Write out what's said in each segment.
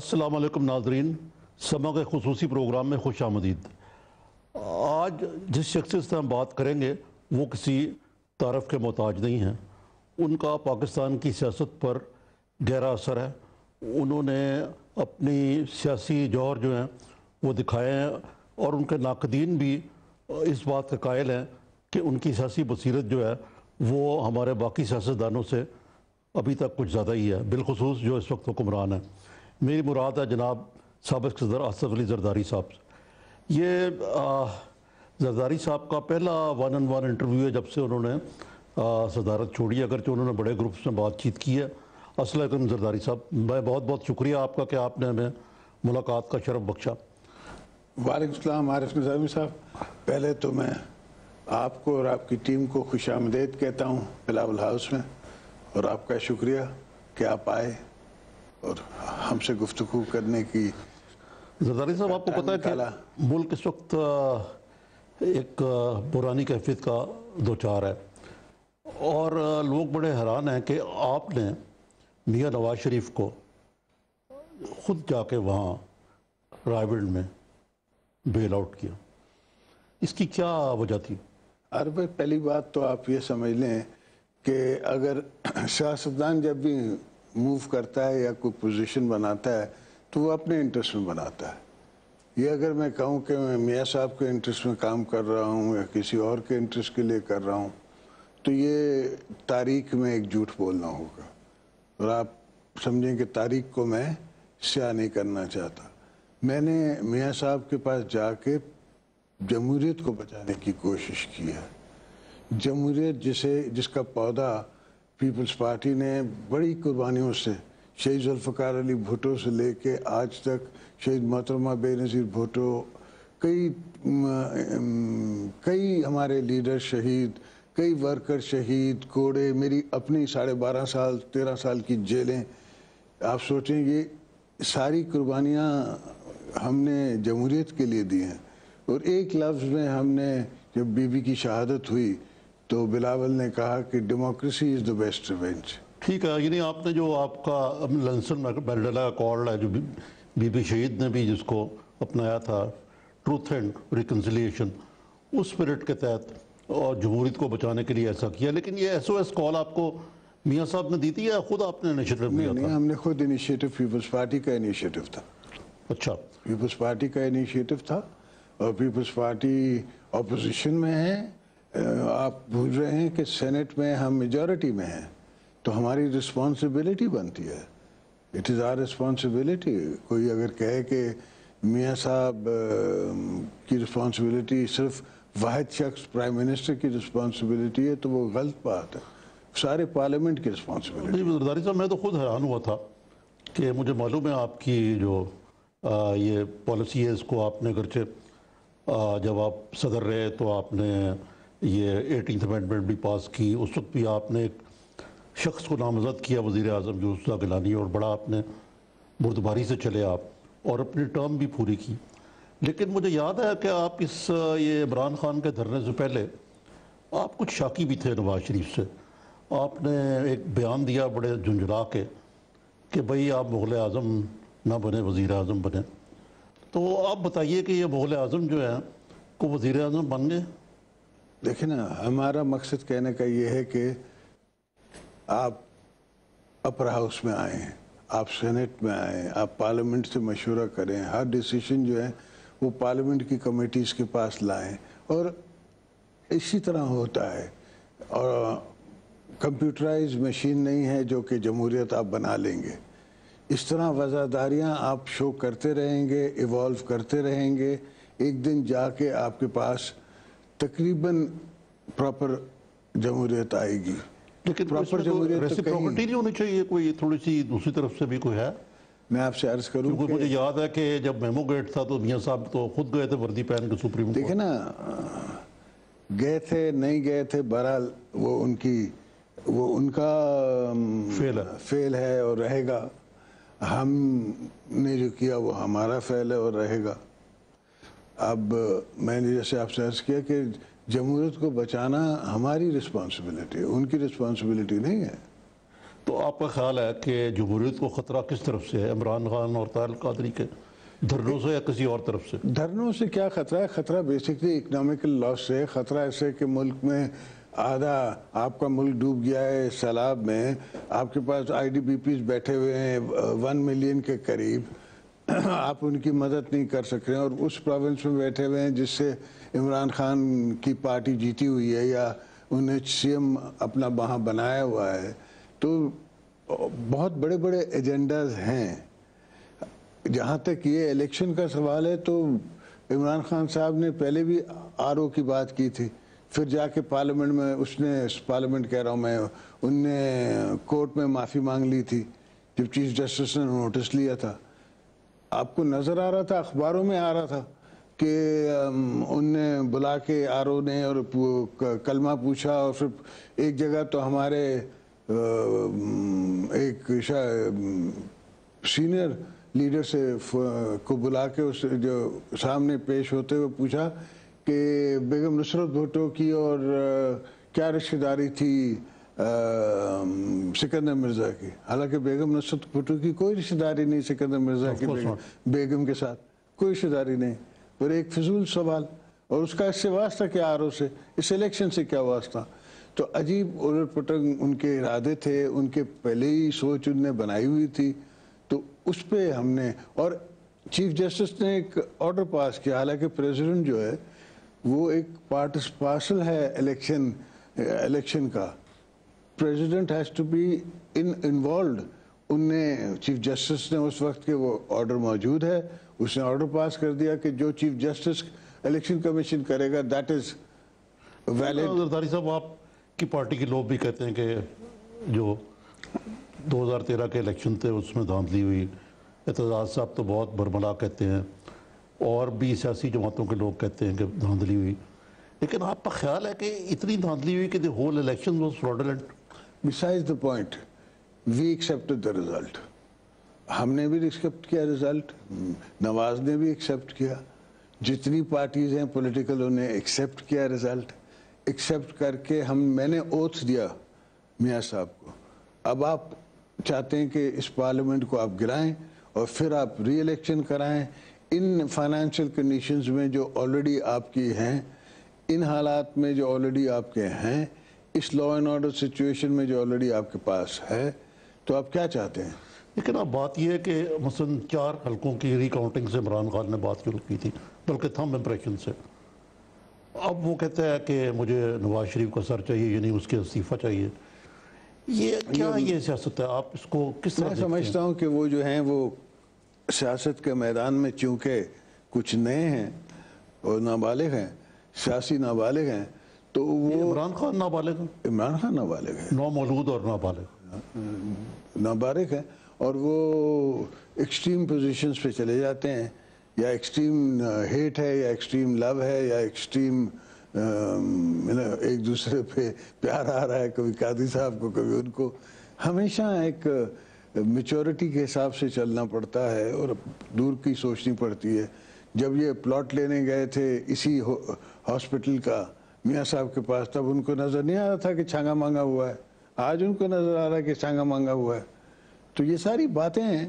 السلام علیکم ناظرین، سما کے خصوصی پروگرام میں خوش آمدید۔ آج جس شخص سے ہم بات کریں گے وہ کسی تعارف کے محتاج نہیں ہیں۔ ان کا پاکستان کی سیاست پر گہرا اثر ہے۔ انہوں نے اپنی سیاسی جوہر جو ہیں وہ دکھائے ہیں، اور ان کے ناقدین بھی اس بات کے قائل ہیں کہ ان کی سیاسی بصیرت جو ہے وہ ہمارے باقی سیاستدانوں سے ابھی تک کچھ زیادہ ہی ہے، بالخصوص جو اس وقت حکمران ہیں۔ میری مراد ہے جناب سابق صدر آصف علی زرداری صاحب۔ یہ زرداری صاحب کا پہلا 1-on-1 انٹرویو ہے جب سے انہوں نے صدارت چھوڑی ہے، اگرچہ انہوں نے بڑے گروپس میں بات چیت کی ہے۔ السلام علیکم زرداری صاحب، میں بہت بہت شکریہ آپ کا کہ آپ نے ہمیں ملاقات کا شرف بخشا۔ وعلیکم السلام عارف نظامی صاحب، پہلے تو میں آپ کو اور آپ کی ٹیم کو خوش آمدید کہتا ہوں بلاول ہاؤس میں، اور آپ کا شکریہ کہ آپ آئے اور ہم سے گفتگو کرنے کی۔ زرداری صاحب، آپ کو پتہ ہے کہ ملک اس وقت ایک پرانی کیفیت کا دوچار ہے، اور لوگ بڑے حیران ہیں کہ آپ نے میاں نواز شریف کو خود جا کے وہاں رائے میں بیل آؤٹ کیا۔ اس کی کیا وجہ تھی؟ عارف بھائی، پہلی بات تو آپ یہ سمجھ لیں کہ اگر سیاستدان جب بھی موو کرتا ہے یا کوئی پوزیشن بناتا ہے تو وہ اپنے انٹرسٹ میں بناتا ہے۔ یہ اگر میں کہوں کہ میں میاں صاحب کے انٹرسٹ میں کام کر رہا ہوں یا کسی اور کے انٹرسٹ کے لیے کر رہا ہوں تو یہ تاریخ میں ایک جھوٹ بولنا ہوگا، اور آپ سمجھیں کہ تاریخ کو میں سیاہ نہیں کرنا چاہتا۔ میں نے میاں صاحب کے پاس جا کے جمہوریت کو بچانے کی کوشش کی ہے۔ جمہوریت جس کا پودا پیپلز پارٹی نے بڑی قربانیوں سے، شہید ذوالفقار علی بھٹو سے لے کے آج تک شہید محترمہ بے نظیر بھٹو، کئی ہمارے لیڈر شہید، کئی ورکر شہید، کوڑے، میری اپنی 12.5 سال 13 سال کی جیلیں، آپ سوچیں یہ ساری قربانیاں ہم نے جمہوریت کے لیے دی ہیں۔ اور ایک لفظ میں ہم نے جب بی بی کی شہادت ہوئی تو بلاول نے کہا کہ democracy is the best revenge. ٹھیک ہے، یعنی آپ نے جو آپ کا لنسن مینڈیلا اکارڈ ہے، جو بی بی شہید نے بھی جس کو اپنایا تھا، ٹروتھ اینڈ ریکنسیلیشن، اس اسپرٹ کے تحت اور جمہوریت کو بچانے کے لیے ایسا کیا۔ لیکن یہ ایس او ایس کال آپ کو میاں صاحب نے دی تھی یا خود آپ نے انیشیٹو لیا تھا؟ نہیں، ہم نے خود انیشیٹو، پیپلز پارٹی کا انیشیٹو تھا۔ اچھا، پیپلز پارٹی کا انیشیٹو تھا، اور پیپلز پارٹی اپوزیشن میں ہے۔ آپ بھول رہے ہیں کہ سینٹ میں ہم میجورٹی میں ہیں، تو ہماری رسپانسبلٹی بنتی ہے۔ It is our responsibility. کوئی اگر کہے کہ میاں صاحب کی رسپانسبلٹی صرف واحد شخص پرائم منسٹر کی رسپانسبلٹی ہے تو وہ غلط بات ہے، سارے پارلیمنٹ کی رسپانسبلٹی۔ زرداری صاحب، میں تو خود حیران ہوا تھا کہ مجھے معلوم ہے آپ کی جو یہ پالیسی ہے، اس کو آپ نے اگرچہ جب آپ صدر رہے تو آپ نے یہ 18th امینڈمنٹ بھی پاس کی، اس وقت بھی آپ نے ایک شخص کو نامزد کیا وزیر اعظم یوسف زئی گیلانی، اور بڑا آپ نے بردباری سے چلے آپ اور اپنی ٹرم بھی پوری کی۔ لیکن مجھے یاد ہے کہ آپ یہ عمران خان کے دھرنے سے پہلے آپ کچھ شاکی بھی تھے نواز شریف سے۔ آپ نے ایک بیان دیا بڑے جھنجھلا کے کہ بھئی آپ مغل اعظم نہ بنے، وزیر اعظم بنے۔ تو آپ بتائیے کہ یہ مغل اعظم جو ہے کو وزیر اعظم بن گئے؟ دیکھیں نا، ہمارا مقصد کہنے کا یہ ہے کہ آپ اپر ہاؤس میں آئیں، آپ سینٹ میں آئیں، آپ پارلیمنٹ سے مشورہ کریں، ہر ڈیسیشن جو ہے وہ پارلیمنٹ کی کمیٹیز کے پاس لائیں، اور اسی طرح ہوتا ہے۔ اور کمپیوٹرائز مشین نہیں ہے جو کہ جمہوریت آپ بنا لیں گے۔ اس طرح وزاداریاں آپ شو کرتے رہیں گے، ایوالو کرتے رہیں گے، ایک دن جا کے آپ کے پاس تقریباً پراپر جمہوریت آئے گی۔ لیکن پراپر جمہوریت ریسیپروکٹی نہیں ہونی چاہیے، کوئی تھوڑی سی دوسری طرف سے بھی کوئی ہے؟ میں آپ سے عرض کروں کیونکہ مجھے یاد ہے کہ جب میمو گیٹ تھا تو میاں صاحب تو خود گئے تھے وردی پہن کے سپریم کورٹ۔ دیکھیں نا، گئے تھے نہیں گئے تھے، بہرحال وہ ان کا فعل ہے اور رہے گا۔ ہم نے جو کیا وہ ہمارا فعل ہے اور رہے گا۔ اب میں نے جیسے آپ سے عرض کیا کہ جمہوریت کو بچانا ہماری رسپانسبلٹی ہے، ان کی رسپانسبلٹی نہیں ہے۔ تو آپ کا خیال ہے کہ جمہوریت کو خطرہ کس طرف سے ہے، عمران خان اور طاہر القادری کے دھرنوں سے یا کسی اور طرف سے؟ دھرنوں سے کیا خطرہ ہے؟ خطرہ بیسکلی اکنامیکل لاس سے ہے۔ خطرہ ایسے کہ ملک میں آدھا آپ کا ملک ڈوب گیا ہے سیلاب میں، آپ کے پاس آئی ڈی بی پیز بیٹھے ہوئے ہیں 1 ملین کے قریب، آپ ان کی مدد نہیں کر سک رہے ہیں، اور اس پروونس میں بیٹھے ہوئے ہیں جس سے عمران خان کی پارٹی جیتی ہوئی ہے یا انہیں سی ایم اپنا وہاں بنایا ہوا ہے، تو بہت بڑے بڑے ایجنڈاز ہیں۔ جہاں تک یہ الیکشن کا سوال ہے تو عمران خان صاحب نے پہلے بھی آر او کی بات کی تھی، پھر جا کے پارلیمنٹ میں پارلیمنٹ کہہ رہا ہوں میں، ان نے کورٹ میں معافی مانگ لی تھی جب چیف جسٹس نے نوٹس لیا تھا۔ آپ کو نظر آ رہا تھا، اخباروں میں آ رہا تھا کہ ان نے بلا کے آر او نے اور کلمہ پوچھا، اور پھر ایک جگہ تو ہمارے ایک سینئر لیڈر سے کو بلا کے اس جو سامنے پیش ہوتے ہوئے پوچھا کہ بیگم نصرت بھٹو کی اور کیا رشتہ داری تھی سکندر مرزا کی، حالانکہ بیگم نصرت بھٹو کی کوئی رشتہ داری نہیں سکندر مرزا کی بیگم کے ساتھ، کوئی رشتہ داری نہیں، پر ایک فضول سوال، اور اس کا اس سے واسطہ کیا آر او سے، اس الیکشن سے کیا واسطہ؟ تو عجیب الٹ پٹنگ ان کے ارادے تھے، ان کے پہلے ہی سوچ ان نے بنائی ہوئی تھی، تو اس پہ ہم نے، اور چیف جسٹس نے ایک آرڈر پاس کیا، حالانکہ پریزیڈنٹ جو ہے وہ ایک پارسل ہے الیکشن کا، president has to be involved. ان نے چیف جسٹس نے اس وقت کے وہ آرڈر موجود ہے، اس نے آرڈر پاس کر دیا کہ جو چیف جسٹس الیکشن کمیشن کرے گا دیٹ از ویلڈ۔ زرداری صاحب، آپ کی پارٹی کے لوگ بھی کہتے ہیں کہ جو 2013 کے الیکشن تھے اس میں دھاندلی ہوئی، اعتزاز صاحب تو بہت برملا کہتے ہیں، اور بھی سیاسی جماعتوں کے لوگ کہتے ہیں کہ دھاندلی ہوئی، لیکن آپ کا خیال ہے کہ اتنی دھاندلی ہوئی کہ the whole election was fraudulent؟ Besides the point, we accepted the result. ہم نے بھی ایکسیپٹ کیا رزلٹ، نواز نے بھی ایکسیپٹ کیا، جتنی پارٹیز ہیں پولیٹیکل انہیں ایکسیپٹ کیا رزلٹ، ایکسیپٹ کر کے میں نے اوتھ دیا میاں صاحب کو، اب آپ چاہتے ہیں کہ اس پارلیمنٹ کو آپ گرائیں اور پھر آپ ری الیکشن کرائیں ان فائنینشیل کنڈیشنز میں جو آلریڈی آپ کی ہیں، ان حالات میں جو آلریڈی آپ کے ہیں، اس لا اینڈ آرڈر سچویشن میں جو آلریڈی آپ کے پاس ہے، تو آپ کیا چاہتے ہیں؟ لیکن اب بات یہ ہے کہ مثلا 4 حلقوں کی ری کاؤنٹنگ سے عمران خان نے بات شروع کی تھی، بلکہ تھم امپریشن سے، اب وہ کہتا ہے کہ مجھے نواز شریف کا سر چاہیے، یعنی اس کے استعفیٰ چاہیے، یہ کیا یہ سیاست ہے؟ آپ اس کو کس طرح میں دیکھتے ہیں؟ سمجھتا ہوں کہ وہ جو ہیں وہ سیاست کے میدان میں چونکہ کچھ نئے ہیں اور نابالغ ہیں، سیاسی نابالغ ہیں، تو وہ عمران خان نابالغ ہیں، عمران خان نابالغ ہے، نومولود اور نابالغ، نابالغ ہے، اور وہ ایکسٹریم پوزیشنز پہ چلے جاتے ہیں، یا ایکسٹریم ہیٹ ہے یا ایکسٹریم لو ہے یا ایکسٹریم ایک دوسرے پہ پیار آ رہا ہے، کبھی قاضی صاحب کو کبھی ان کو، ہمیشہ ایک میچورٹی کے حساب سے چلنا پڑتا ہے اور دور کی سوچنی پڑتی ہے۔ جب یہ پلاٹ لینے گئے تھے اسی ہاسپٹل کا میاں صاحب کے پاس، تب ان کو نظر نہیں آ رہا تھا کہ چھانگا مانگا ہوا ہے، آج ان کو نظر آ رہا ہے کہ چھانگا مانگا ہوا ہے۔ تو یہ ساری باتیں ہیں،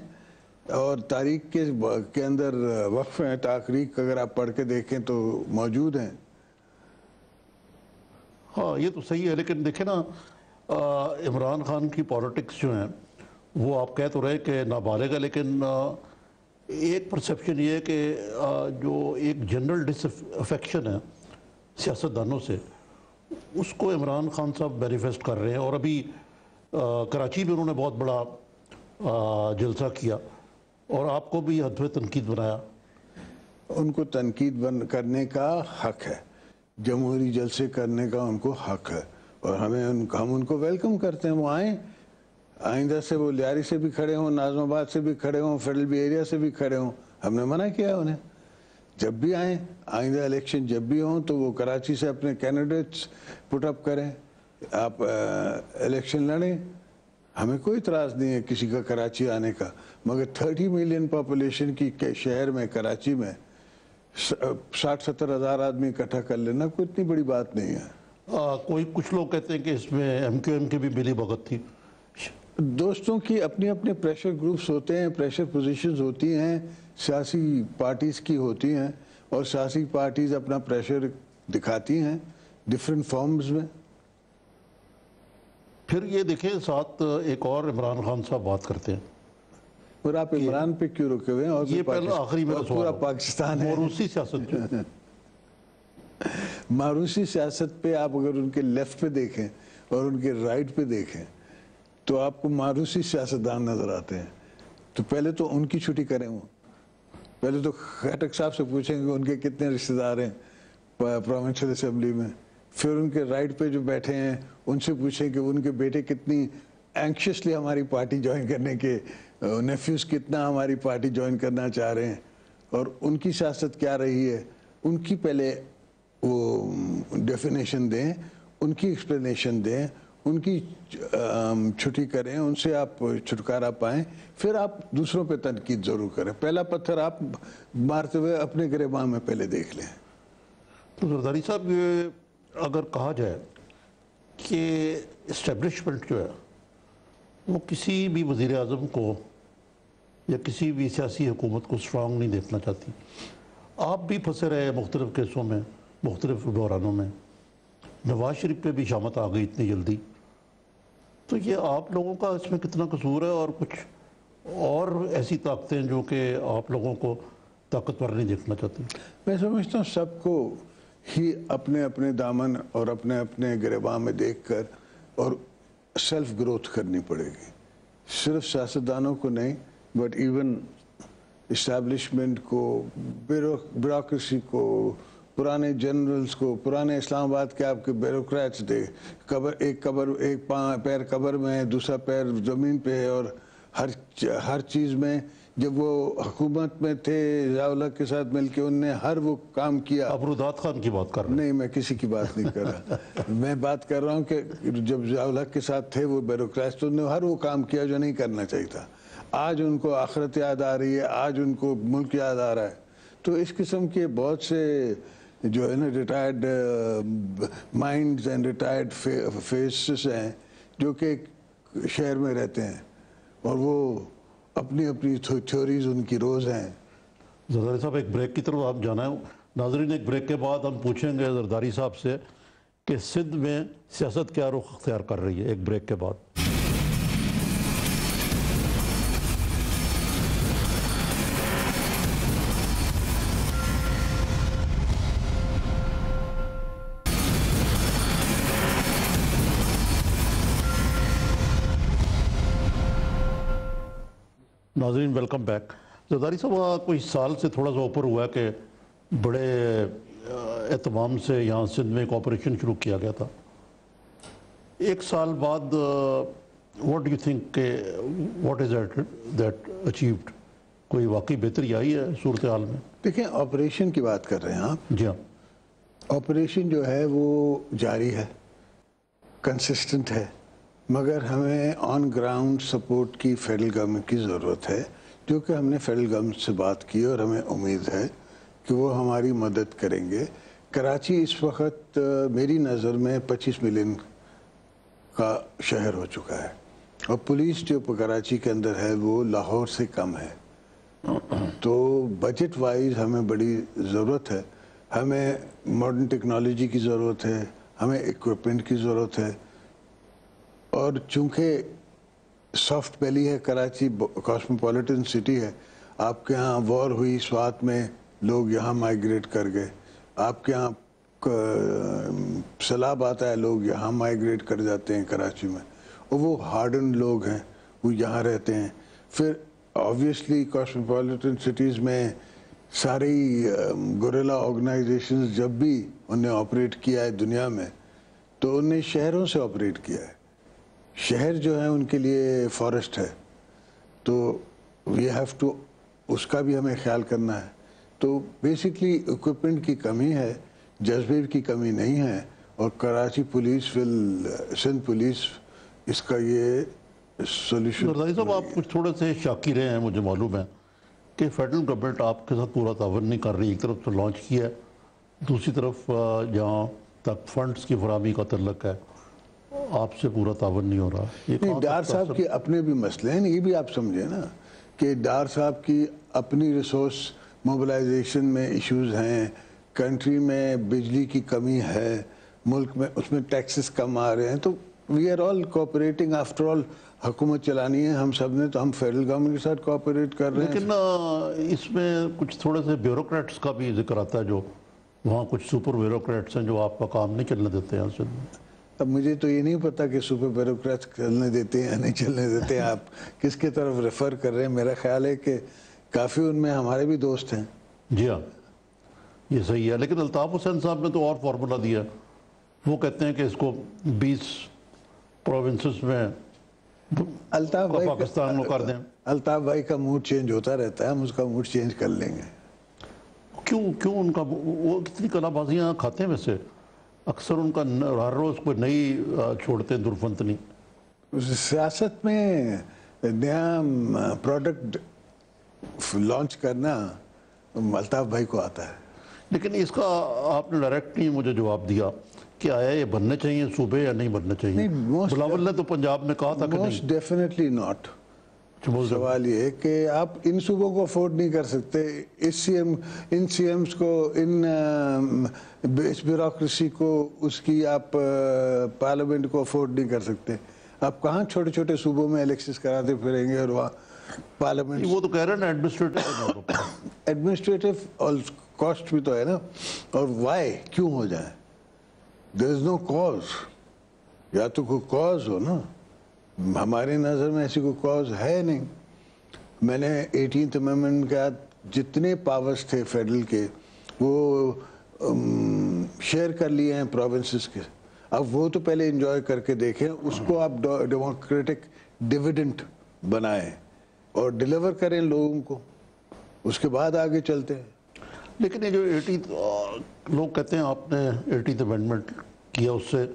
اور تاریخ کے اندر وقف ہیں، تاریخ اگر آپ پڑھ کے دیکھیں تو موجود ہیں۔ ہاں یہ تو صحیح ہے، لیکن دیکھیں نا عمران خان کی پالیٹکس جو ہیں وہ آپ کہہ تو رہے کہ نابالغ ہے، لیکن ایک پرسیپشن یہ ہے کہ جو ایک جنرل ڈس افیکشن ہے سیاستدانوں سے، اس کو عمران خان صاحب مینیفیسٹ کر رہے ہیں، اور ابھی کراچی میں انہوں نے بہت بڑا جلسہ کیا اور آپ کو بھی حدف تنقید بنایا۔ ان کو تنقید کرنے کا حق ہے، جمہوری جلسے کرنے کا ان کو حق ہے، اور ہم ان کو ویلکم کرتے ہیں، وہ آئیں، آئندہ سے وہ لیاری سے بھی کھڑے ہوں، ناظم آباد سے بھی کھڑے ہوں، فیڈرل بی ایریا سے بھی کھڑے ہوں، ہم نے منع کیا ہے انہیں، جب بھی آئیں، آئندہ الیکشن جب بھی ہوں تو وہ کراچی سے اپنے کینڈیڈیٹس پٹ اپ کریں، آپ الیکشن لڑیں، ہمیں کوئی اعتراض نہیں ہے کسی کا کراچی آنے کا، مگر 30 ملین پاپولیشن کی شہر میں کراچی میں 60-70 ہزار آدمی اکٹھا کر لینا کوئی اتنی بڑی بات نہیں ہے۔ کچھ لوگ کہتے ہیں کہ اس میں ایم کیو ایم کی بھی ملی بھگت تھی، دوستوں کی اپنی اپنے پریشر گروپس ہوتے ہیں, پریشر پوزیشنز ہوتی ہیں, سیاسی پارٹیز کی ہوتی ہیں, اور سیاسی پارٹیز اپنا پریشر دکھاتی ہیں ڈفرینٹ فارمز میں. پھر یہ دیکھیں ساتھ ایک اور عمران خان صاحب بات کرتے ہیں. اور آپ عمران پہ کیوں رکے ہوئے ہیں؟ اور یہ پہلے آخری میرا سوال پورا ہے. پاکستان ہے. موروثی سیاست جو ہے، موروثی سیاست پہ آپ اگر ان کے لیفٹ پہ دیکھیں اور ان کے رائٹ پہ دیکھیں تو آپ کو موروثی سیاستدان نظر آتے ہیں. تو پہلے تو ان کی چھٹی کریں, وہ پہلے تو خٹک صاحب سے پوچھیں کہ ان کے کتنے رشتہ دار ہیں پروونشل اسمبلی میں. پھر ان کے رائٹ پہ جو بیٹھے ہیں ان سے پوچھیں کہ ان کے بیٹے کتنی اینکشیسلی ہماری پارٹی جوائن کرنے کے, نیفیوز کتنا ہماری پارٹی جوائن کرنا چاہ رہے ہیں, اور ان کی سیاست کیا رہی ہے. ان کی پہلے وہ ڈیفینیشن دیں, ان کی ایکسپلینیشن دیں, ان کی چھٹی کریں, ان سے آپ چھٹکارا پائیں, پھر آپ دوسروں پہ تنقید ضرور کریں. پہلا پتھر آپ مارتے ہوئے اپنے گریباں میں پہلے دیکھ لیں. تو زرداری صاحب یہ اگر کہا جائے کہ اسٹیبلشمنٹ جو ہے وہ کسی بھی وزیر اعظم کو یا کسی بھی سیاسی حکومت کو اسٹرانگ نہیں دیکھنا چاہتی. آپ بھی پھنسے رہے مختلف کیسوں میں, مختلف بحرانوں میں. نواز شریف پہ بھی شامت آ گئی اتنی جلدی. تو یہ آپ لوگوں کا اس میں کتنا قصور ہے, اور کچھ اور ایسی طاقتیں جو کہ آپ لوگوں کو طاقتور نہیں دیکھنا چاہتی؟ میں سمجھتا ہوں سب کو ہی اپنے اپنے دامن اور اپنے اپنے گریباں میں دیکھ کر اور سیلف گروتھ کرنی پڑے گی. صرف سیاستدانوں کو نہیں, بٹ ایون اسٹیبلشمنٹ کو, بیوروکریسی کو, پرانے جنرلز کو, پرانے اسلام آباد کے آپ کے بیوروکریٹس دے, ایک پیر قبر میں ہے, دوسرا پیر زمین پہ ہے, اور ہر چیز میں جب وہ حکومت میں تھے ضیاء الحق کے ساتھ مل کے ان نے ہر وہ کام کیا. آپ روداد خان کی بات کر رہے ہیں؟ نہیں, میں کسی کی بات نہیں کر رہا. میں بات کر رہا ہوں کہ جب ضیاء الحق کے ساتھ تھے وہ بیوروکریٹس, تو انہوں نے ہر وہ کام کیا جو نہیں کرنا چاہیے تھا. آج ان کو آخرت یاد آ رہی ہے, آج ان کو ملک یاد آ رہا ہے. تو اس قسم کے بہت سے جو ہے نا retired minds and retired phases ہیں جو کہ شہر میں رہتے ہیں, اور وہ اپنی اپنی تھیوریز ان کی روز ہیں. زرداری صاحب ایک بریک کی طرف آپ جانا ہے. ناظرین, ایک بریک کے بعد ہم پوچھیں گے زرداری صاحب سے کہ سندھ میں سیاست کیا رخ اختیار کر رہی ہے. ایک بریک کے بعد. ناظرین ویلکم بیک. زرداری صاحب کوئی سال سے تھوڑا سا اوپر ہوا ہے کہ بڑے اہتمام سے یہاں سندھ میں ایک آپریشن شروع کیا گیا تھا. ایک سال بعد واٹ ڈو یو تھنک کہ واٹ از دیٹ اچیوڈ؟ کوئی واقعی بہتری آئی ہے صورتحال میں؟ دیکھیں, آپریشن کی بات کر رہے ہیں آپ. جی ہاں. آپریشن جو ہے وہ جاری ہے, کنسسٹنٹ ہے, مگر ہمیں آن گراؤنڈ سپورٹ کی فیڈرل گورنمنٹ کی ضرورت ہے, جو کہ ہم نے فیڈرل گورنمنٹ سے بات کی اور ہمیں امید ہے کہ وہ ہماری مدد کریں گے. کراچی اس وقت میری نظر میں 25 ملین کا شہر ہو چکا ہے, اور پولیس جو کراچی کے اندر ہے وہ لاہور سے کم ہے. تو بجٹ وائز ہمیں بڑی ضرورت ہے, ہمیں ماڈرن ٹیکنالوجی کی ضرورت ہے, ہمیں ایکوپمنٹ کی ضرورت ہے. اور چونکہ سافٹ بیلی ہے کراچی, کاسموپولیٹن سٹی ہے, آپ کے ہاں وار ہوئی سوات میں, لوگ یہاں مائیگریٹ کر گئے. آپ کے ہاں سیلاب آتا ہے, لوگ یہاں مائیگریٹ کر جاتے ہیں کراچی میں, اور وہ ہارڈن لوگ ہیں, وہ یہاں رہتے ہیں. پھر آبویسلی کاسموپولیٹن سٹیز میں ساری گوریلا آرگنائزیشنز جب بھی انہیں آپریٹ کیا ہے دنیا میں, تو انہیں شہروں سے آپریٹ کیا ہے. شہر جو ہے ان کے لیے فارسٹ ہے, تو وی ہیو ٹو, اس کا بھی ہمیں خیال کرنا ہے. تو بیسکلی ایکوپمنٹ کی کمی ہے, جذبے کی کمی نہیں ہے, اور کراچی پولیس سندھ پولیس اس کا یہ سولوشن. زرداری صاحب, آپ کچھ تھوڑے سے شاکی رہے ہیں, مجھے معلوم ہے کہ فیڈرل گورنمنٹ آپ کے ساتھ پورا تعاون نہیں کر رہی. ایک طرف تو لانچ کیا ہے, دوسری طرف جہاں تک فنڈز کی فراہمی کا تعلق ہے آپ سے پورا تعاون نہیں ہو رہا. یہ نہیں، کہاں ڈار تک صاحب کے اپنے بھی مسئلے ہیں، یہ بھی آپ سمجھے نا کہ ڈار صاحب کی اپنی ریسورس موبلائزیشن میں ایشوز ہیں، کنٹری میں بجلی کی کمی ہے، ملک میں اس میں ٹیکسز کم آ رہے ہیں، تو we are all cooperating. After all حکومت چلانی ہے ہم سب نے، تو ہم فیڈرل گورنمنٹ کے ساتھ کوآپریٹ کر رہے ہیں. لیکن اس میں کچھ تھوڑے سے بیوروکریٹس کا بھی ذکر آتا ہے، جو وہاں کچھ سپر بیوروکریٹس ہیں جو آپ کا کام نہیں چلنے دیتے ہیں سندھ میں. اب مجھے تو یہ نہیں پتا کہ سپر بیوروکریٹس چلنے دیتے ہیں یا نہیں چلنے دیتے ہیں. آپ کس کی طرف ریفر کر رہے ہیں؟ میرا خیال ہے کہ کافی ان میں ہمارے بھی دوست ہیں. جی ہاں، یہ صحیح ہے. لیکن الطاف حسین صاحب نے تو اور فارمولا دیا. وہ کہتے ہیں کہ اس کو 20 پروونسز میں الطاف بھائی پاکستان میں کر دیں. الطاف بھائی کا موڈ چینج ہوتا رہتا ہے، ہم اس کا موڈ چینج کر لیں گے. کیوں ان کا وہ کتنی کلا بازیاں کھاتے ہیں ویسے؟ اکثر ان کا ہر روز کوئی نئی چھوڑتے ہیں درفنتنی. سیاست میں نیا پروڈکٹ لانچ کرنا الطاف بھائی کو آتا ہے. لیکن اس کا آپ نے ڈائریکٹ نہیں مجھے جواب دیا کہ آیا یہ بننے چاہیے صوبے یا نہیں بننے چاہیے. بلاول نے تو پنجاب میں کہا تھا کہ موسٹ ڈیفینیٹلی ناٹ. نہیں. سوال یہ ہے کہ آپ ان صوبوں کو افورڈ نہیں کر سکتے، ان سی ایمز کو، اس بیوروکریسی کو، اس کی آپ پارلیمنٹ کو افورڈ نہیں کر سکتے. آپ کہاں چھوٹے چھوٹے صوبوں میں الیکشنز کراتے پھریں گے اور وہاں پارلیمنٹ. وہ تو کہہ رہے ہیں نا ایڈمنسٹریٹو اور کاسٹ بھی تو ہے نا. اور وائی کیوں ہو جائے؟ دیر از نو کاز. یا تو کوئی کاز ہو نا. ہماری نظر میں ایسی کوئی کاز ہے نہیں. میں نے 18th امینڈمنٹ کے جتنے پاورز تھے فیڈرل کے وہ شیئر کر لیے ہیں پروونسز کے. اب وہ تو پہلے انجوائے کر کے دیکھیں، اس کو آپ ڈیموکریٹک ڈیویڈنٹ بنائیں اور ڈیلیور کریں لوگوں کو، اس کے بعد آگے چلتے ہیں. لیکن یہ جو 80 لوگ کہتے ہیں آپ نے 18th امینڈمنٹ کیا، اس سے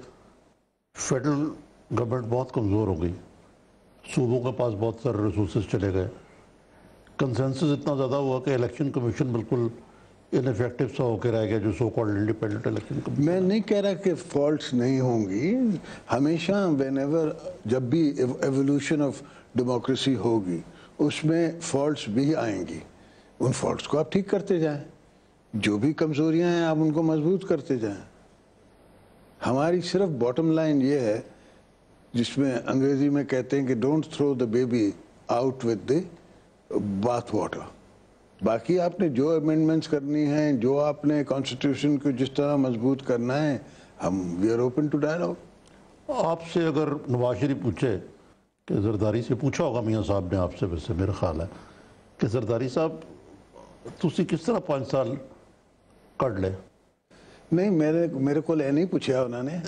فیڈرل گورنمنٹ بہت کمزور ہو گئی، صوبوں کے پاس بہت سارے ریسورسز چلے گئے. کنسنسس اتنا زیادہ ہوا کہ الیکشن کمیشن بالکل انیفیکٹو سا ہو کے رہ گیا، جو so called independent election commission. میں نہیں کہہ رہا کہ فالٹس نہیں ہوں گی. ہمیشہ وین ایور جب بھی ایولیوشن آف ڈیموکریسی ہوگی اس میں فالٹس بھی آئیں گی. ان فالٹس کو آپ ٹھیک کرتے جائیں، جو بھی کمزوریاں ہیں آپ ان کو مضبوط کرتے جائیں. ہماری صرف باٹم لائن یہ ہے جس میں انگریزی میں کہتے ہیں کہ don't through the baby out with the bath water. باقی آپ نے جو امینڈمنٹس کرنی ہیں، جو آپ نے کانسٹیٹیوشن کو جس طرح مضبوط کرنا ہے، ہم we are open to dialogue. آپ سے اگر نواز شریف پوچھے کہ زرداری سے پوچھا ہوگا میاں صاحب نے آپ سے، ویسے میرا خیال ہے کہ زرداری صاحب تسی کس طرح 5 سال کٹ لے؟ نہیں، میرے کو نہیں پوچھا انہوں نے.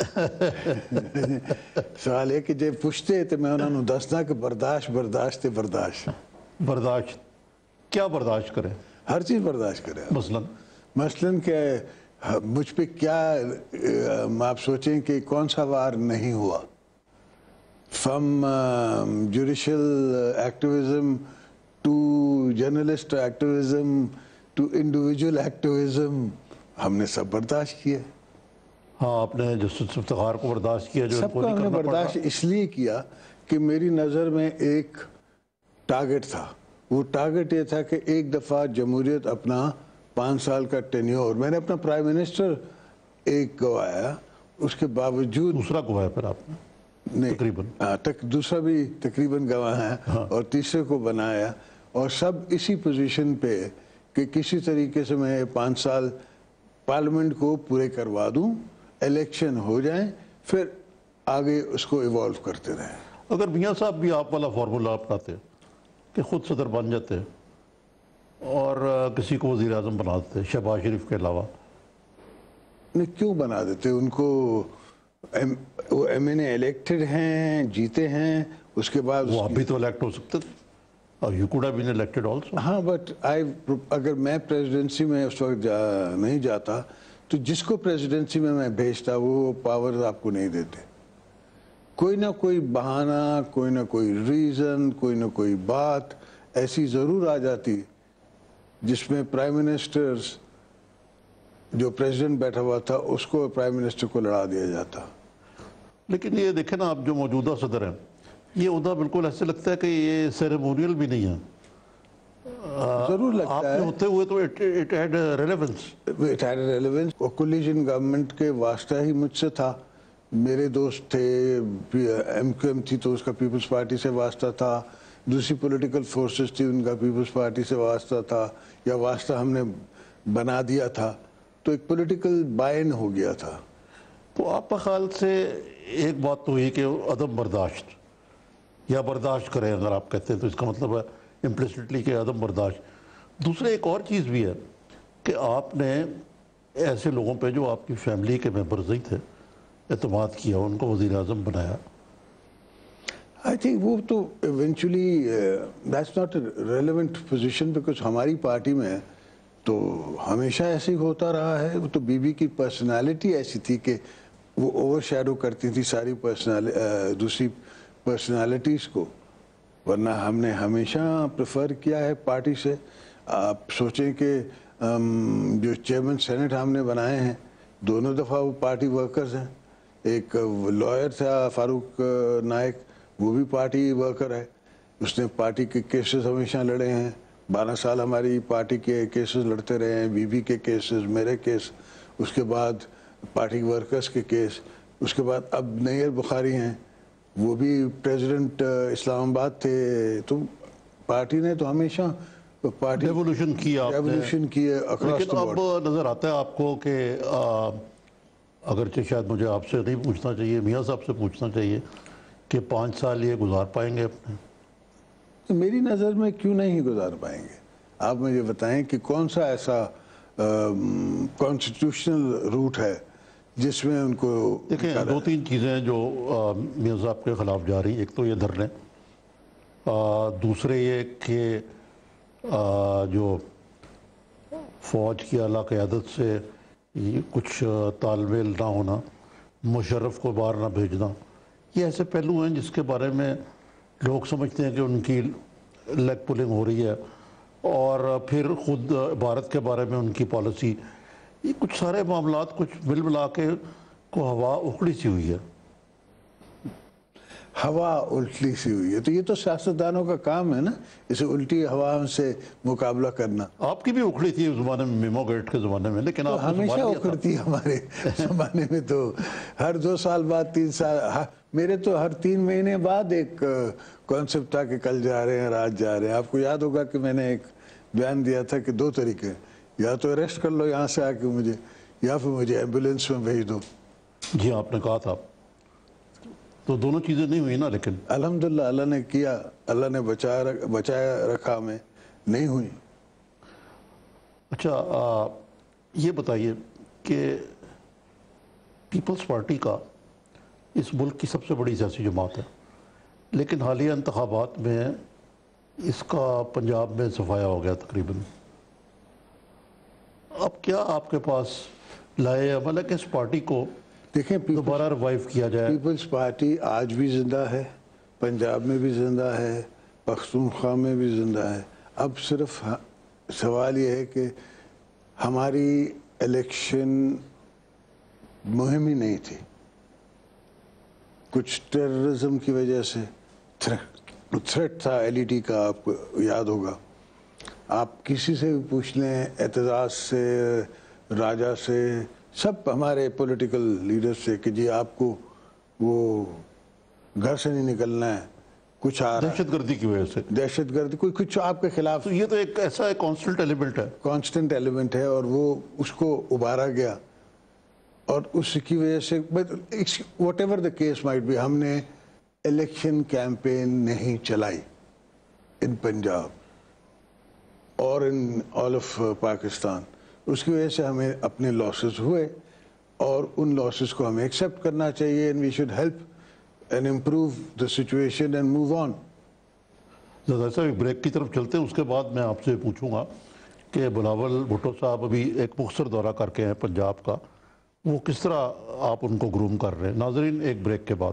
سوال ہے کہ جب پوچھتے تو میں انہوں نے دسنا کہ برداشت برداشت کیا برداشت کریں؟ ہر چیز برداشت کریں. مثلاً کہ مجھ پہ کیا آپ سوچیں کہ کون سا وار نہیں ہوا. From judicial activism to journalist activism to individual activism, ہم نے سب برداشت کیا. ہاں، آپ نے جسٹس افتخار کو برداشت کیا، جو سب کو ہم نے برداشت اس لیے کیا کہ میری نظر میں ایک ٹارگٹ تھا. وہ ٹارگٹ یہ تھا کہ ایک دفعہ جمہوریت اپنا 5 سال کا ٹینیور، میں نے اپنا پرائم منسٹر ایک گوایا، اس کے باوجود دوسرا گوایا پھر آپ نے نہیں، تقریباً دوسرا بھی تقریباً گوایا اور تیسرے کو بنایا. اور سب اسی پوزیشن پہ کہ کسی طریقے سے میں 5 سال پارلیمنٹ کو پورے کروا دوں، الیکشن ہو جائیں، پھر آگے اس کو ایوالو کرتے رہیں. اگر میاں صاحب بھی آپ والا فارمولا اپناتے کہ خود صدر بن جاتے اور کسی کو وزیر اعظم بنا دیتے شہباز شریف کے علاوہ؟ نہیں، کیوں بنا دیتے ان کو؟ وہ ایم این اے الیکٹڈ ہیں، جیتے ہیں، اس کے بعد وہ آپ بھی تو الیکٹ ہو سکتے تھے. You could have been elected also. ہاں، بٹ اگر میں پریزیڈنسی میں اس وقت نہیں جاتا تو جس کو پریزیڈنسی میں بھیجتا وہ پاور آپ کو نہیں دیتے. کوئی نہ کوئی بہانہ، کوئی نہ کوئی ریزن، کوئی نہ کوئی بات ایسی ضرور آ جاتی جس میں پرائم منسٹر جو پریزیڈنٹ بیٹھا ہوا تھا اس کو پرائم منسٹر کو لڑا دیا جاتا. لیکن یہ دیکھیں نا آپ جو موجودہ صدر ہیں یہ عہدہ بالکل ایسے لگتا ہے کہ یہ سیریمونیل بھی نہیں ہے. ضرور آپ لگتا کے ہے ہوتے ہوئے تو it had relevance. It had relevance. Coalition government کے واسطہ ہی مجھ سے تھا. میرے دوست تھے, ایم کیو ایم تھی تو اس کا پیپلز پارٹی سے واسطہ تھا, دوسری پولیٹیکل فورسز تھی ان کا پیپلز پارٹی سے واسطہ تھا, یا واسطہ ہم نے بنا دیا تھا, تو ایک پولیٹیکل بائن ہو گیا تھا. تو آپ کا خیال سے ایک بات تو یہ کہ عدم برداشت یا برداشت کریں اگر آپ کہتے ہیں تو اس کا مطلب ہے امپلیسٹلی کہ عدم برداشت. دوسرے ایک اور چیز بھی ہے کہ آپ نے ایسے لوگوں پہ جو آپ کی فیملی کے ممبرز نہیں تھے اعتماد کیا, ان کو وزیر اعظم بنایا. آئی تھنک وہ تو eventually that's not a relevant position, because ہماری پارٹی میں تو ہمیشہ ایسے ہی ہوتا رہا ہے. وہ تو بی بی کی پرسنالٹی ایسی تھی کہ وہ اوور شیڈو کرتی تھی ساری دوسری پرسنالٹیز کو, ورنہ ہم نے ہمیشہ پریفر کیا ہے پارٹی سے. آپ سوچیں کہ جو چیئرمین سینٹ ہم نے بنائے ہیں دونوں دفعہ وہ پارٹی ورکرز ہیں. ایک لائر تھا فاروق نائک, وہ بھی پارٹی ورکر ہے, اس نے پارٹی کے کیسز ہمیشہ لڑے ہیں. 12 سال ہماری پارٹی کے کیسز لڑتے رہے ہیں, بی بی کے کیسز, میرے کیس, اس کے بعد پارٹی ورکرز کے کیس, اس کے بعد اب نیئر بخاری ہیں, وہ بھی پریزیڈنٹ اسلام آباد تھے. تو پارٹی نے تو ہمیشہ پارٹی ریولوشن کیا آپ نے. ریولوشن کی اکراس لیکن دا اب بورڈ. نظر آتا ہے آپ کو کہ اگرچہ شاید مجھے آپ سے نہیں پوچھنا چاہیے, میاں صاحب سے پوچھنا چاہیے کہ 5 سال یہ گزار پائیں گے اپنے؟ میری نظر میں کیوں نہیں گزار پائیں گے. آپ مجھے بتائیں کہ کون سا ایسا کانسٹیٹیوشنل روٹ ہے جس میں ان کو. دیکھیں 2-3 چیزیں جو میاں صاحب کے خلاف جا رہی, ایک تو یہ دھرنے, دوسرے یہ کہ جو فوج کی اعلیٰ قیادت سے کچھ تال میل نہ ہونا, مشرف کو باہر نہ بھیجنا, یہ ایسے پہلو ہیں جس کے بارے میں لوگ سمجھتے ہیں کہ ان کی لیگ پولنگ ہو رہی ہے. اور پھر خود بھارت کے بارے میں ان کی پالیسی, یہ کچھ سارے معاملات کچھ مل ملا کے کو ہوا اکھڑی سی ہوئی ہے. ہوا الٹی سی ہوئی ہے, تو یہ تو سیاستدانوں کا کام ہے نا, اسے الٹی ہوا سے مقابلہ کرنا. آپ کی بھی اکھڑی تھی اس زمانے میں, میمو گیٹ کے زمانے میں, لیکن آپ نے ہمیشہ اکھڑتی ہمارے زمانے میں. تو ہر 2 سال بعد 3 سال, میرے تو ہر 3 مہینے بعد ایک کانسیپٹ تھا کہ کل جا رہے ہیں رات جا رہے ہیں. آپ کو یاد ہوگا کہ میں نے ایک بیان دیا تھا کہ 2 طریقے, یا تو اریسٹ کر لو یہاں سے آ کے مجھے, یا پھر مجھے ایمبولینس میں بھیج دو. جی آپ نے کہا تھا, تو دونوں چیزیں نہیں ہوئی نا. لیکن الحمدللہ اللہ نے کیا, اللہ نے بچایا رکھا, ہمیں نہیں ہوئی. اچھا یہ بتائیے کہ پیپلز پارٹی کا اس ملک کی سب سے بڑی سیاسی جماعت ہے, لیکن حالیہ انتخابات میں اس کا پنجاب میں صفایا ہو گیا تقریباً. اب کیا آپ کے پاس لائے عمل ہے کہ اس پارٹی کو دیکھیں دوبارہ ریوائیو کیا جائے؟ پیپلز پارٹی آج بھی زندہ ہے, پنجاب میں بھی زندہ ہے, پختونخوا میں بھی زندہ ہے. اب صرف سوال یہ ہے کہ ہماری الیکشن مہم ہی نہیں تھی, کچھ ٹیررزم کی وجہ سے تھریٹ تھا ایل ای ڈی کا, آپ کو یاد ہوگا. آپ کسی سے بھی پوچھ لیں, اعتزاز سے, راجہ سے, سب ہمارے پولیٹیکل لیڈر سے, کہ جی آپ کو وہ گھر سے نہیں نکلنا ہے, کچھ آ رہا ہے. دہشت گردی کی وجہ سے, دہشت گردی, کوئی کچھ آپ کے خلاف. تو یہ تو ایک ایسا کانسٹنٹ ایلیمنٹ ہے, کانسٹنٹ ایلیمنٹ ہے, اور وہ اس کو ابھارا گیا, اور اس کی وجہ سے whatever the case might be, ہم نے الیکشن کیمپین نہیں چلائی ان پنجاب اور ان آل آف پاکستان. اس کی وجہ سے ہمیں اپنے لاسز ہوئے, اور ان لاسز کو ہمیں ایکسیپٹ کرنا چاہیے, and we should help and improve the situation and move on. زیادہ صاحب ایک بریک کی طرف چلتے ہیں, اس کے بعد میں آپ سے پوچھوں گا کہ بلاول بھٹو صاحب ابھی ایک مختصر دورہ کر کے ہیں پنجاب کا, وہ کس طرح آپ ان کو گروم کر رہے ہیں. ناظرین ایک بریک کے بعد.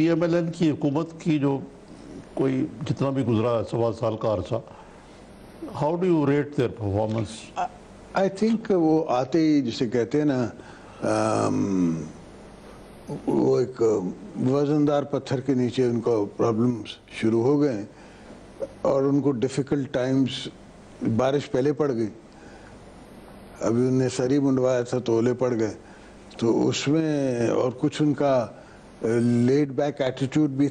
پی ایم ایل این کی حکومت کی جو کوئی جتنا بھی گزرا ہے 1.25 سال کا عرصہ، how do you rate their performance? I think وہ آتے ہی جسے کہتے ہیں نا وہ ایک وزندار پتھر کے نیچے ان کو پرابلمس شروع ہو گئے اور ان کو ڈیفیکلٹ ٹائمز، بارش پہلے پڑ گئی، ابھی انہیں سر ہی منڈوایا تھا تو اولے پڑ گئے، تو اس میں اور کچھ ان کا لیڈ بیک ایٹیٹیوڈ بھی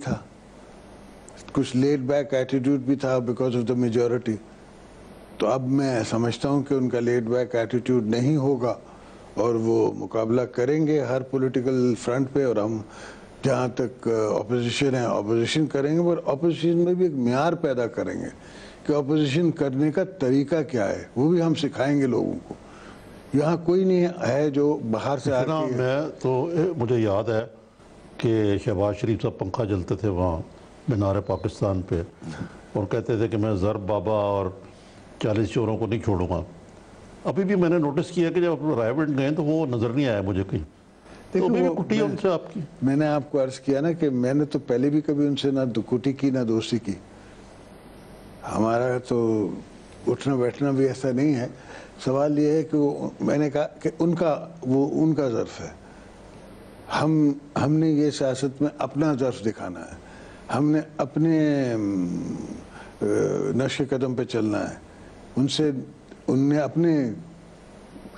تھا، بیکاز آف دا میجورٹی. تو اب میں سمجھتا ہوں کہ ان کا لیڈ بیک ایٹیٹیوڈ نہیں ہوگا اور وہ مقابلہ کریں گے ہر پولیٹیکل فرنٹ پہ، اور ہم جہاں تک اپوزیشن ہے اپوزیشن کریں گے، پر اپوزیشن میں بھی ایک معیار پیدا کریں گے کہ اپوزیشن کرنے کا طریقہ کیا ہے، وہ بھی ہم سکھائیں گے لوگوں کو. یہاں کوئی نہیں ہے جو باہر سے آتی ہے. میں تو مجھے یاد ہے کہ شہباز شریف صاحب پنکھا جلتے تھے وہاں مینار پاکستان پہ اور کہتے تھے کہ میں ضرب بابا اور 40 چوروں کو نہیں چھوڑوں گا. ابھی بھی میں نے نوٹس کیا کہ جب رائے بنٹ گئے تو وہ نظر نہیں آیا مجھے کہیں. تو ابھی بھی کٹی ہے ان سے آپ کی. میں نے آپ کو عرض کیا نا کہ میں نے تو پہلے بھی کبھی ان سے نہ کٹی کی نہ دوستی کی. ہمارا تو اٹھنا بیٹھنا بھی ایسا نہیں ہے. سوال یہ ہے کہ میں نے کہا کہ ان کا ظرف ہے. ہم نے یہ سیاست میں اپنا ظرف دکھانا ہے، ہم نے اپنے نقش قدم پہ چلنا ہے. ان نے اپنے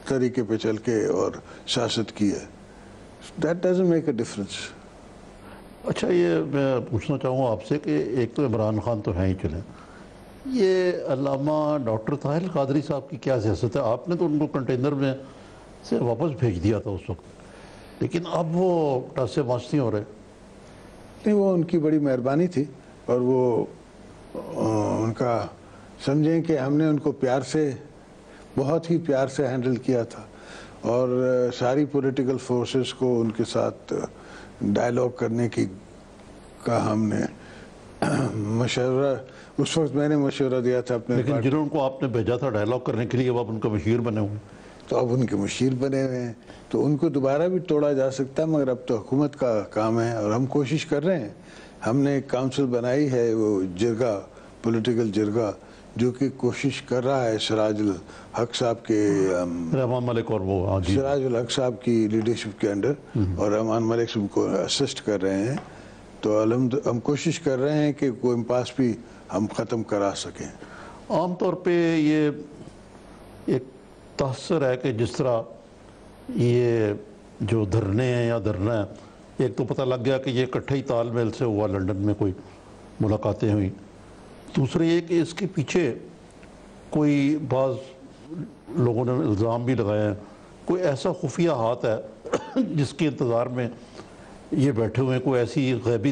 طریقے پہ چل کے اور سیاست کی ہے. That doesn't make a difference. اچھا، یہ میں پوچھنا چاہوں گا آپ سے کہ ایک تو عمران خان تو ہیں ہی چلیں، یہ علامہ ڈاکٹر طاہر القادری صاحب کی کیا سیاست ہے؟ آپ نے تو ان کو کنٹینر میں سے واپس بھیج دیا تھا اس وقت، لیکن اب وہ ٹس سے ماس نہیں ہو رہے. نہیں، وہ ان کی بڑی مہربانی تھی اور وہ ان کا سمجھیں کہ ہم نے ان کو بہت ہی پیار سے ہینڈل کیا تھا اور ساری پولیٹیکل فورسز کو ان کے ساتھ ڈائلاگ کرنے کا ہم نے مشورہ، اس وقت میں نے مشورہ دیا تھا اپنے. لیکن جنہوں کو آپ نے بھیجا تھا ڈائلاگ کرنے کے لیے اب ان کا مشیر بنے ہوئے، تو اب ان کے مشیر بنے ہوئے ہیں تو ان کو دوبارہ بھی توڑا جا سکتا ہے، مگر اب تو حکومت کا کام ہے اور ہم کوشش کر رہے ہیں. ہم نے ایک کاؤنسل بنائی ہے، وہ جرگہ، پولیٹیکل جرگہ، جو کہ کوشش کر رہا ہے سراج الحق صاحب کے رحمان ملک اور وہ سراج الحق صاحب کی لیڈرشپ کے انڈر، اور رحمان ملک صاحب کو اسسٹ کر رہے ہیں. تو ہم کوشش کر رہے ہیں کہ کوئی امپاس بھی ہم ختم کرا سکیں. عام طور پہ یہ ایک تاثر ہے کہ جس طرح یہ جو دھرنے ہیں یا دھرنا ہے، ایک تو پتہ لگ گیا کہ یہ اکٹھے ہی تال میل سے ہوا، لنڈن میں کوئی ملاقاتیں ہوئیں. دوسرے یہ کہ اس کے پیچھے کوئی بعض لوگوں نے الزام بھی لگائے ہیں، کوئی ایسا خفیہ ہاتھ ہے جس کے انتظار میں یہ بیٹھے ہوئے ہیں، کوئی ایسی غیبی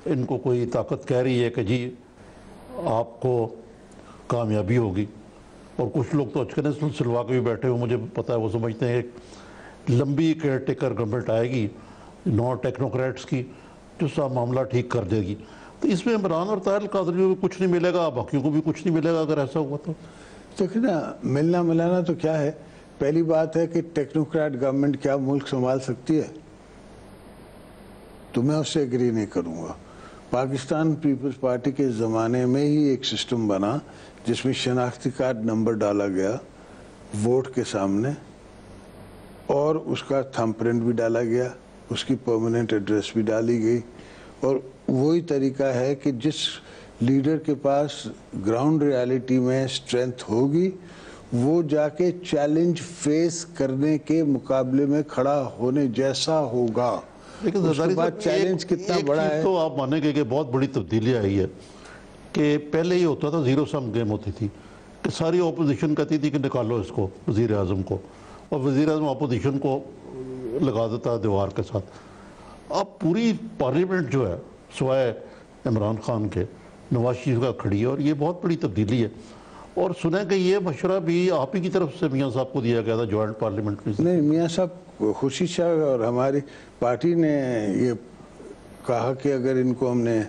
ان کو کوئی طاقت کہہ رہی ہے کہ جی آپ کو کامیابی ہوگی. اور کچھ لوگ تو اچکنے سلوا کے بھی بیٹھے ہوئے، مجھے پتہ ہے وہ سمجھتے ہیں ایک لمبی کیئر ٹیکر گورنمنٹ آئے گی نو ٹیکنوکریٹس کی جو سا معاملہ ٹھیک کر دے گی. تو اس میں عمران اور طاہر القادری کو کچھ نہیں ملے گا، باقیوں کو بھی کچھ نہیں ملے گا اگر ایسا ہوا تو. دیکھیں نا، ملنا ملانا تو کیا ہے. پہلی بات ہے کہ ٹیکنوکریٹ گورنمنٹ کیا ملک سنبھال سکتی ہے؟ تو میں اس سے ایگری نہیں کروں گا. پاکستان پیپلز پارٹی کے زمانے میں ہی ایک سسٹم بنا جس میں شناختی کارڈ نمبر ڈالا گیا ووٹ کے سامنے، اور اس کا تھم پرنٹ بھی ڈالا گیا، اس کی پرماننٹ ایڈریس بھی ڈالی گئی. اور وہی طریقہ ہے کہ جس لیڈر کے پاس گراؤنڈ ریالٹی میں اسٹرینتھ ہوگی وہ جا کے چیلنج فیس کرنے کے مقابلے میں کھڑا ہونے جیسا ہوگا. لیکن اس کے بعد چیلنج کتنا بڑا ہے. تو آپ مانیں گے کہ بہت بڑی تبدیلی آئی ہے کہ پہلے یہ ہوتا تھا زیرو سم گیم ہوتی تھی کہ ساری اپوزیشن کہتی تھی کہ نکالو اس کو، وزیر اعظم کو، اور وزیر اعظم اپوزیشن کو لگا دیتا دیوار کے ساتھ. اب پوری پارلیمنٹ جو ہے سوائے عمران خان کے نواز شریف کا کھڑی ہے، اور یہ بہت بڑی تبدیلی ہے. اور سنیں کہ یہ مشورہ بھی آپ ہی کی طرف سے میاں صاحب کو دیا گیا تھا جوائنٹ پارلیمنٹ میں. نہیں، میاں صاحب خوشی شاہ اور ہماری پارٹی نے یہ کہا کہ اگر ان کو ہم نے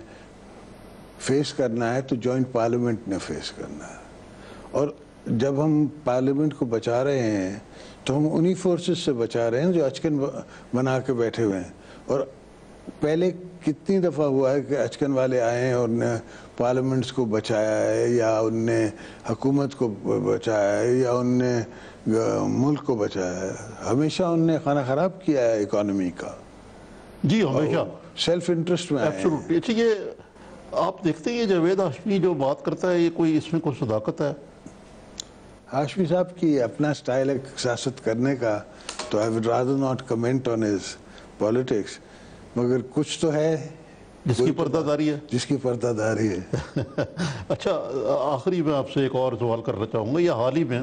فیس کرنا ہے تو جوائنٹ پارلیمنٹ نے فیس کرنا ہے. اور جب ہم پارلیمنٹ کو بچا رہے ہیں تو ہم انہی فورسز سے بچا رہے ہیں جو اچکن بنا کے بیٹھے ہوئے ہیں. اور پہلے کتنی دفعہ ہوا ہے کہ اچکن والے آئے ہیں اور نے پارلیمنٹس کو بچایا ہے، یا ان نے حکومت کو بچایا ہے، یا ان نے ملک کو بچایا ہے؟ ہمیشہ ان نے کھانا خراب کیا ہے اکانومی کا، جی ہمیشہ سیلف انٹرسٹ میں آئے ہیں۔ ایبسولوٹلی۔ اچھا یہ آپ دیکھتے ہیں یہ جاوید ہاشمی جو بات کرتا ہے، یہ کوئی اس میں کوئی صداقت ہے؟ ہاشمی صاحب کی اپنا سٹائل ہے سیاست کرنے کا، تو I would rather not comment on his politics، مگر کچھ تو ہے جس کی پردہ داری ہے۔ جس کی پردہ داری ہے۔ اچھا آخری میں آپ سے ایک اور سوال کرنا چاہوں گا، یہ حال ہی میں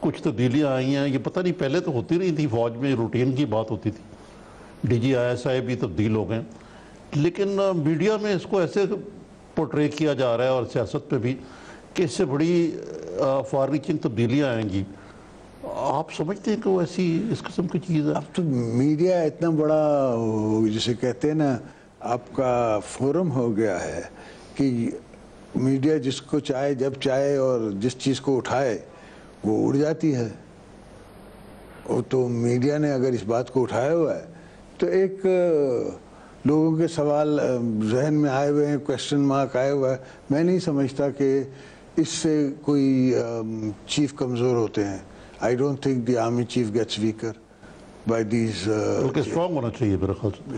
کچھ تبدیلیاں آئی ہیں، یہ پتہ نہیں پہلے تو ہوتی رہی تھی، فوج میں روٹین کی بات ہوتی تھی، D G I S I بھی تبدیل ہو گئے، لیکن میڈیا میں اس کو ایسے پورٹرے کیا جا رہا ہے اور سیاست پہ بھی کہ اس سے بڑی فار ریچنگ تبدیلیاں آئیں گی۔ آپ سمجھتے ہیں کہ وہ ایسی اس قسم کی چیز ہے؟ اب تو میڈیا اتنا بڑا جسے کہتے ہیں نا آپ کا فورم ہو گیا ہے کہ میڈیا جس کو چاہے جب چاہے اور جس چیز کو اٹھائے وہ اڑ جاتی ہے۔ اور تو میڈیا نے اگر اس بات کو اٹھایا ہوا ہے تو ایک لوگوں کے سوال ذہن میں آئے ہوئے ہیں، کویسچن مارک آئے ہوا ہے، میں نہیں سمجھتا کہ اس سے کوئی چیف کمزور ہوتے ہیں۔ I don't think the army chief gets weaker by these بلکہ اسٹرانگ ہونا چاہیے میرے خیال سے۔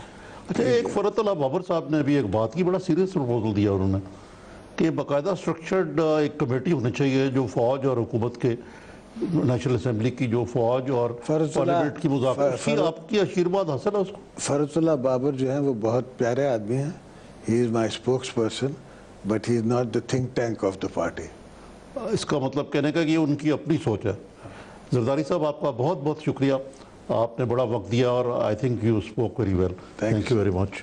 اچھا ایک فرت اللہ بابر صاحب نے بھی ایک بات کی، بڑا سیریس پروپوزل دیا انہوں نے کہ باقاعدہ سٹرکچرڈ ایک کمیٹی ہونی چاہیے جو فوج اور حکومت کے، نیشنل اسمبلی کی جو فوج اور پارلیمنٹ کی مذاکرات، آپ کی آشیرواد حاصل ہے اس کو؟ فرت اللہ بابر جو ہیں وہ بہت پیارے آدمی ہیں، he is my spokesperson but he is not the think tank of the party۔ اس کا مطلب کہنے کا کہ یہ ان کی اپنی سوچ ہے۔ زرداری صاحب آپ کا بہت بہت شکریہ، آپ نے بڑا وقت دیا اور I think you spoke very well, thank you very much.